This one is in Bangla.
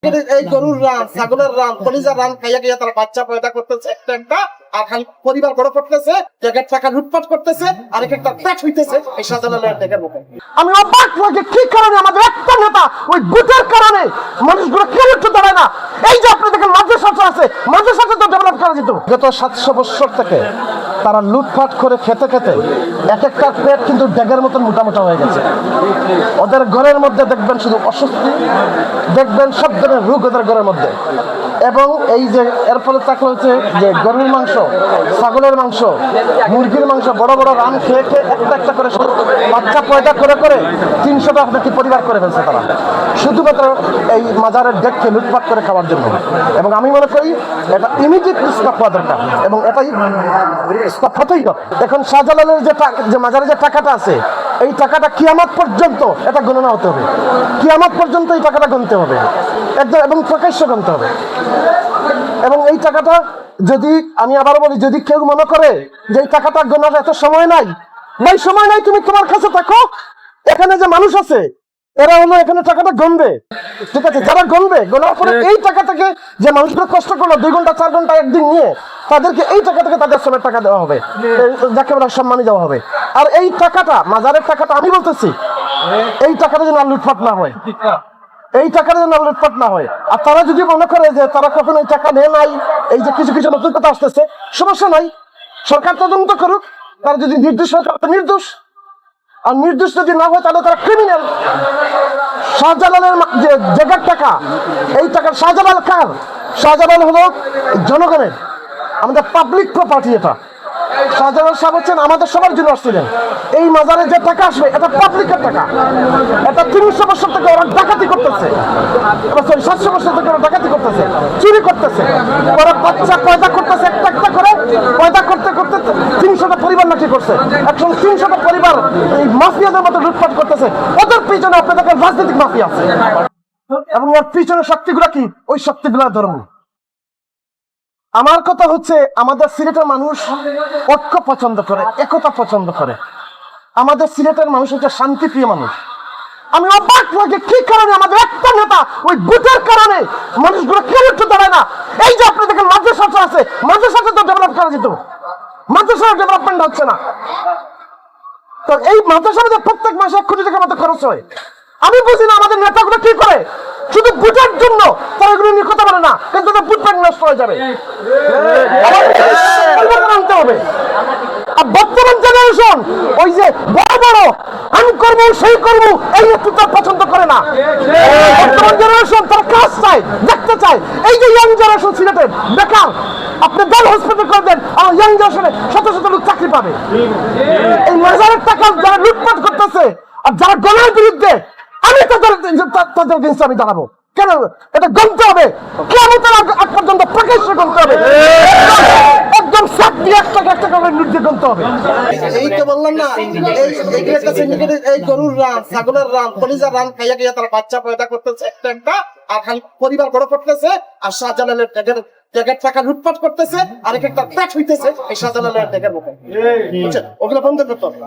এই গরুর রান, ছাগলের রান, কলিজার রান খাইয়া খাইয়া তারা বাচ্চা পয়দা করতেছে একটা একটা, আর খালি পরিবার গড়ে পড়তেছে, জায়গার টাকা লুটপাট করতেছে, আর একটা পেট হইতেছে এই শাহজালালের টেকের মুখে। আমি অবাক লাগে কি কারণে আমাদের একটা নেতা ওই বুটের কারণে মানুষগুলো কেন একটু দাঁড়ায় না। এই যে আপনি দেখেন মাদ্রাসা আছে, মাদ্রাসাটা তো ডেভেলপ করা যেত। গত 700 বছর থেকে তারা লুটপাট করে খেতে খেতে এক একটা পেট কিন্তু ড্যাগের মতন মোটা মোটা হয়ে গেছে। ওদের ঘরের মধ্যে দেখবেন শুধু অস্বস্তি, দেখবেন সব ধরনের রোগ ওদের ঘরের মধ্যে। এবং এই যে এর ফলে তাকে হচ্ছে যে গরুর মাংস, ছাগলের মাংস, মুরগির মাংস বড় বড় রান খেয়ে খেয়ে একটা একটা করে বাচ্চা পয়দা করে করে 300টা ব্যক্তি পরিবার করে ফেলছে তারা, শুধুমাত্র এই মাজারের ডেককে লুটপাট করে খাওয়ার জন্য। এবং আমি মনে করি এটা ইমিডিয়েট স্টপ হওয়া দরকার, এবং এটাই স্টপ হতেই হবে। এখন শাহজালালের যে মাজারে যে টাকাটা আছে, এই টাকাটা কিয়ামত পর্যন্ত এটা গণনা হতে হবে, কিয়ামত পর্যন্ত এই টাকাটা গুনতে হবে একদম, এবং প্রকাশ্য গুনতে হবে। এবং এই টাকাটা যদি আমি আবার বলি, যদি কেউ মনে করে যে এই টাকাটা গোনার এত সময় নাই, ভাই সময় নাই, তুমি তোমার কাছে থাকো। এখানে যে মানুষ আছে এরা হলো এখানে টাকাটা গণবে, ঠিক আছে? যারা গণবে, গোনার পরে এই টাকা থেকে যে মানুষগুলো কষ্ট করলো 2 ঘন্টা 4 ঘন্টা একদিন নিয়ে, তাদেরকে এই টাকা থেকে তাদের সময় টাকা দেওয়া হবে, যাকে বলা সম্মানী দেওয়া হবে। আর এই টাকাটা, মাজারের টাকাটা, আমি বলতেছি এই টাকাটা যেন আর লুটপাট না হয়, এই টাকাটা যেন লুটপাট না হয়। আর তারা যদি মনে করে যে তারা কখনো এই টাকা নেয় নাই, এই যে কিছু কিছু নতুন কথা আসতেছে, সমস্যা নাই, সরকার তদন্ত করুক। তারা যদি নির্দোষ হয় তারা নির্দোষ, আর নির্দোষ যদি না হয় তাহলে তারা ক্রিমিনাল। শাহজালালের যে জায়গার টাকা, এই টাকা শাহজালাল কার? শাহজালাল হলো জনগণের, আমাদের পাবলিক প্রপার্টি। এটা শাহজালাল সাহেব হচ্ছেন আমাদের সবার জন্য আসছিলেন। এই মাজারে যে টাকা আসবে এটা পাবলিকের টাকা। এটা 300 বছর থেকে ওরা ডাকাতি করতেছে, 700 বছর থেকে ওরা ডাকাতি করতেছে, চুরি করতেছে, ওরা বাচ্চা পয়দা করতেছে একটা একটা করে, পয়দা করতে করতে 300টা পরিবার নাকি করছে। এখন 300টা পরিবার এই মাফিয়াদের মতো লুটপাট করতেছে। ওদের পিছনে আপনাদের রাজনৈতিক মাফিয়া আছে, এবং এর পিছনে শক্তিগুলা কি? ওই শক্তিগুলা ধর্ম। আমার কথা হচ্ছে, আমাদের সিলেটের মানুষ ঐক্য পছন্দ করে, একতা পছন্দ করে। আমাদের সিলেটের মানুষ হচ্ছে শান্তিপ্রিয় মানুষ। আমি অবাক লাগে কি কারণে আমাদের একটা নেতা ওই বুটের কারণে মানুষগুলো কেন একটু দাঁড়ায় না। এই যে আপনি দেখেন মাদ্রাসা আছে, মাদ্রাসাটা তো ডেভেলপ করা যেত, মাদ্রাসার ডেভেলপমেন্ট হচ্ছে না। তো এই মাদ্রাসার মধ্যে প্রত্যেক মাসে 1 কোটি টাকা মতো খরচ হয়। আমি বুঝি না আমাদের নেতাগুলো কি করে, শুধু বুটের জন্য তারা এগুলো নিয়ে কথা বলে না, কিন্তু বুট ব্যাংক নষ্ট হয়ে যাবে। আনতে হবে। আর বর্তমান জেনারেশন ওই যে বড় বড় আমি করবো সেই করবো এই নেতৃত্ব পছন্দ করে না। বর্তমান জেনারেশন তারা কাজ চায়, দেখতে চায়। এই যে ইয়াং জেনারেশন সিলেটের বেকার, আপনি দল হসপিটাল করে দেন, আমার ইয়াং জেনারেশনে শত শত লোক চাকরি পাবে। এই মাজারের টাকা যারা লুটপাট করতেছে আর যারা গণের বিরুদ্ধে, আমি তাদের বিরুদ্ধে আমি দাঁড়াবো। কেন? এটা গণতে হবে, কিয়ামতের আগ পর্যন্ত প্রকাশ্যে গণতে হবে, একদম সাক্ষী একটা একটা করে নির্দেশ গণতে হবে। এই তো বললাম না, এই গরুর রান, ছাগলের রান, কলিজার রান খাইয়া খাইয়া তারা বাচ্চা পয়দা করতেছে একটা একটা, আর খালি পরিবার গড়ে পড়তেছে, আর শাহজালালের টেকের টাকা লুটপাট করতেছে, আর একটা পেট হইতেছে এই শাহজালালের টেকের মুখে। ওগুলো বন্ধ করতে হবে।